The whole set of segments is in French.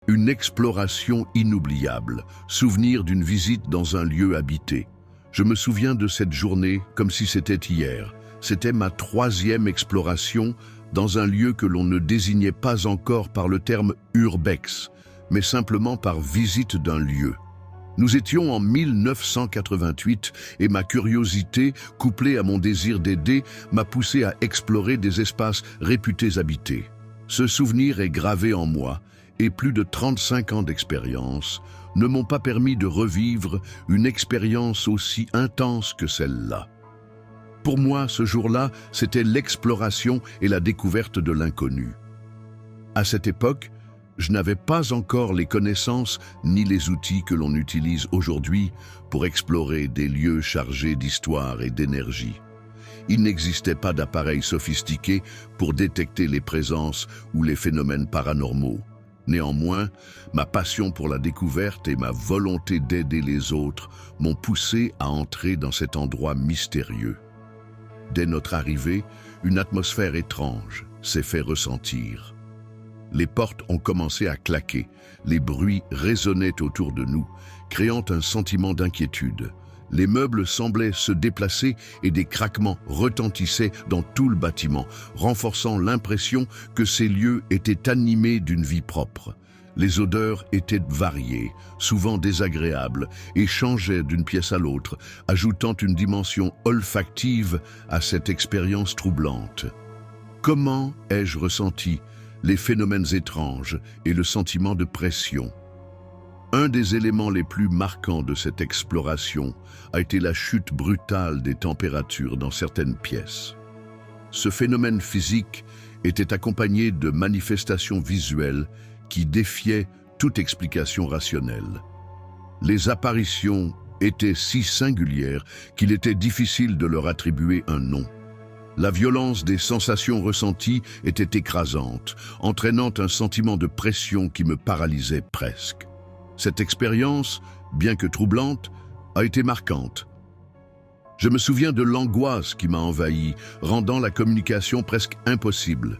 Une exploration inoubliable, souvenir d'une visite dans un lieu habité. Je me souviens de cette journée comme si c'était hier. C'était ma 3e exploration dans un lieu que l'on ne désignait pas encore par le terme urbex, mais simplement par visite d'un lieu. Nous étions en 1988 et ma curiosité, couplée à mon désir d'aider, m'a poussé à explorer des espaces réputés habités. Ce souvenir est gravé en moi et plus de 35 ans d'expérience ne m'ont pas permis de revivre une expérience aussi intense que celle-là. Pour moi, ce jour-là, c'était l'exploration et la découverte de l'inconnu. À cette époque, je n'avais pas encore les connaissances ni les outils que l'on utilise aujourd'hui pour explorer des lieux chargés d'histoire et d'énergie. Il n'existait pas d'appareils sophistiqués pour détecter les présences ou les phénomènes paranormaux. Néanmoins, ma passion pour la découverte et ma volonté d'aider les autres m'ont poussé à entrer dans cet endroit mystérieux. Dès notre arrivée, une atmosphère étrange s'est fait ressentir. Les portes ont commencé à claquer, les bruits résonnaient autour de nous, créant un sentiment d'inquiétude. Les meubles semblaient se déplacer et des craquements retentissaient dans tout le bâtiment, renforçant l'impression que ces lieux étaient animés d'une vie propre. Les odeurs étaient variées, souvent désagréables, et changeaient d'une pièce à l'autre, ajoutant une dimension olfactive à cette expérience troublante. Comment ai-je ressenti les phénomènes étranges et le sentiment de pression? Un des éléments les plus marquants de cette exploration a été la chute brutale des températures dans certaines pièces. Ce phénomène physique était accompagné de manifestations visuelles qui défiaient toute explication rationnelle. Les apparitions étaient si singulières qu'il était difficile de leur attribuer un nom. La violence des sensations ressenties était écrasante, entraînant un sentiment de pression qui me paralysait presque. Cette expérience, bien que troublante, a été marquante. Je me souviens de l'angoisse qui m'a envahi, rendant la communication presque impossible.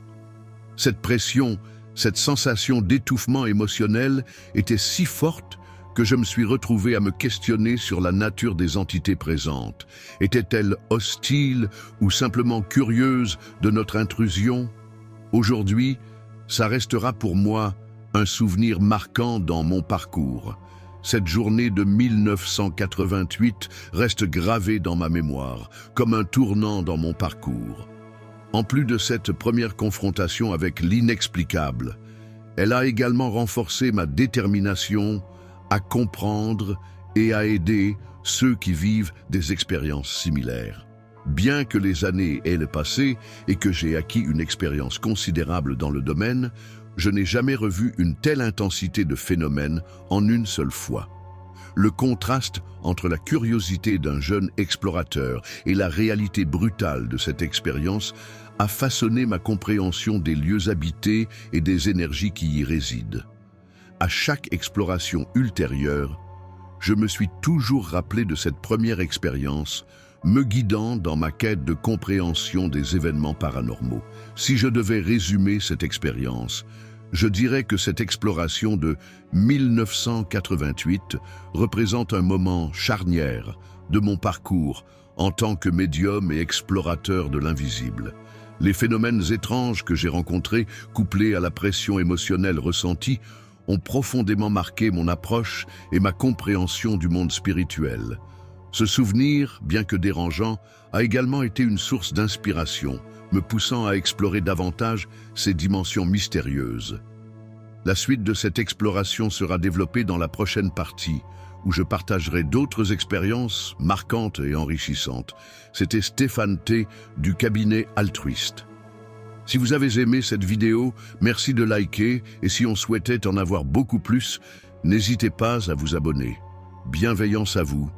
Cette pression, cette sensation d'étouffement émotionnel était si forte que je me suis retrouvé à me questionner sur la nature des entités présentes. Étaient-elles hostiles ou simplement curieuses de notre intrusion? Aujourd'hui, ça restera pour moi un souvenir marquant dans mon parcours. Cette journée de 1988 reste gravée dans ma mémoire, comme un tournant dans mon parcours. En plus de cette première confrontation avec l'inexplicable, elle a également renforcé ma détermination à comprendre et à aider ceux qui vivent des expériences similaires. Bien que les années aient passé et que j'ai acquis une expérience considérable dans le domaine, je n'ai jamais revu une telle intensité de phénomènes en une seule fois. Le contraste entre la curiosité d'un jeune explorateur et la réalité brutale de cette expérience a façonné ma compréhension des lieux habités et des énergies qui y résident. À chaque exploration ultérieure, je me suis toujours rappelé de cette première expérience, me guidant dans ma quête de compréhension des événements paranormaux. Si je devais résumer cette expérience, je dirais que cette exploration de 1988 représente un moment charnière de mon parcours en tant que médium et explorateur de l'invisible. Les phénomènes étranges que j'ai rencontrés, couplés à la pression émotionnelle ressentie, ont profondément marqué mon approche et ma compréhension du monde spirituel. Ce souvenir, bien que dérangeant, a également été une source d'inspiration, me poussant à explorer davantage ces dimensions mystérieuses. La suite de cette exploration sera développée dans la prochaine partie, où je partagerai d'autres expériences marquantes et enrichissantes. C'était Stéphane T. du cabinet Altruiste. Si vous avez aimé cette vidéo, merci de liker et si on souhaitait en avoir beaucoup plus, n'hésitez pas à vous abonner. Bienveillance à vous